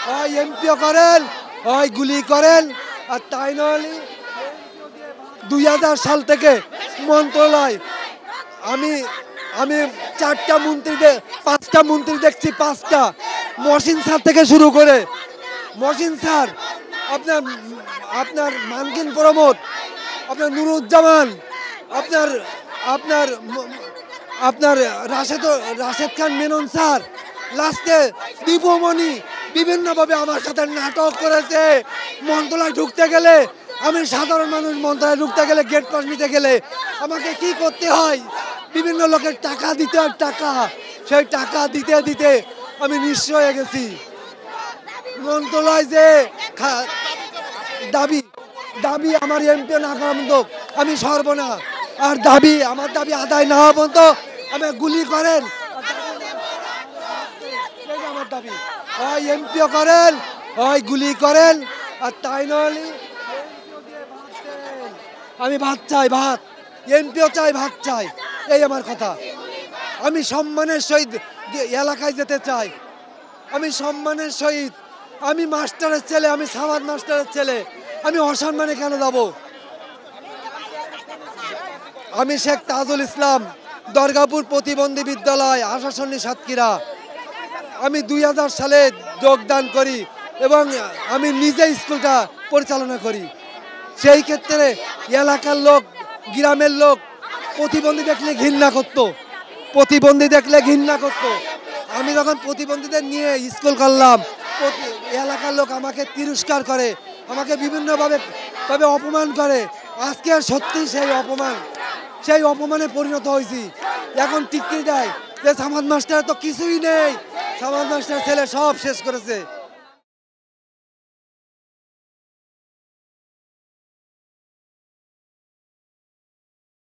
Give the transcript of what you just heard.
হয় এমপিও করেন, হয় গুলি করেন। আর তাই নয় 2000 সাল থেকে মন্ত্রণালয় আমি আমি 4টা মন্ত্রী 5টা মন্ত্রী দেখছি, 5টা। মহসিন স্যার থেকে শুরু করে, মহসিন স্যার, আপনার আপনার মানকিন প্রমোদ, আপনার নুরুজ্জামান, আপনার আপনার আপনার রাশেদ খান মেনন স্যার, লাস্টে দীপমণি বিভিন্নভাবে আমার সাথে নাটক করেছে। মন্ত্রণালয় ঢুকতে গেলে, আমি সাধারণ মানুষ মন্ত্রণালয় ঢুকতে গেলে, গেট পাস নিতে গেলে আমাকে কি করতে হয়? বিভিন্ন লোকের টাকা দিতে হয়, টাকা, সেই টাকা দিতে দিতে আমি নিঃস্ব হয়ে গেছি। মন্ত্রণালয় যে দাবি দাবি আমার এমপি না করা পর্যন্ত আমি সর্বনা। আর আমার দাবি আদায় না হওয়া পর্যন্ত আমাকে গুলি করেন। আমার দাবি হয় এমপিও করেন, হয় গুলি করেন। আর তাই নয় আমি ভাত চাই, ভাত। এমপিও চাই, ভাত চাই, এই আমার কথা। আমি সম্মানের সহিত এলাকায় যেতে চাই, আমি সম্মানের সহিত। আমি মাস্টারের ছেলে, আমি সামাদ মাস্টারের ছেলে, আমি অসম্মানে কেন যাব? আমি শেখ তাজুল ইসলাম, দরগাপুর প্রতিবন্ধী বিদ্যালয়, আশাসনী সাতক্ষীরা। আমি 2000 সালে যোগদান করি এবং আমি নিজে স্কুলটা পরিচালনা করি। সেই ক্ষেত্রে এলাকার লোক, গ্রামের লোক প্রতিবন্ধী দেখলে ঘৃণা করতো, প্রতিবন্ধী দেখলে ঘৃণা করতো। আমি যখন প্রতিবন্ধীদের নিয়ে স্কুল করলাম, এলাকার লোক আমাকে তিরস্কার করে, আমাকে বিভিন্নভাবে অপমান করে। আজকে সত্যি সেই অপমানে পরিণত হয়েছি। এখন টিটকিরি দেয় যে সামাদ মাস্টার তো কিছুই নেই, সামাদ মাস্টার ছেলে সব শেষ করেছে।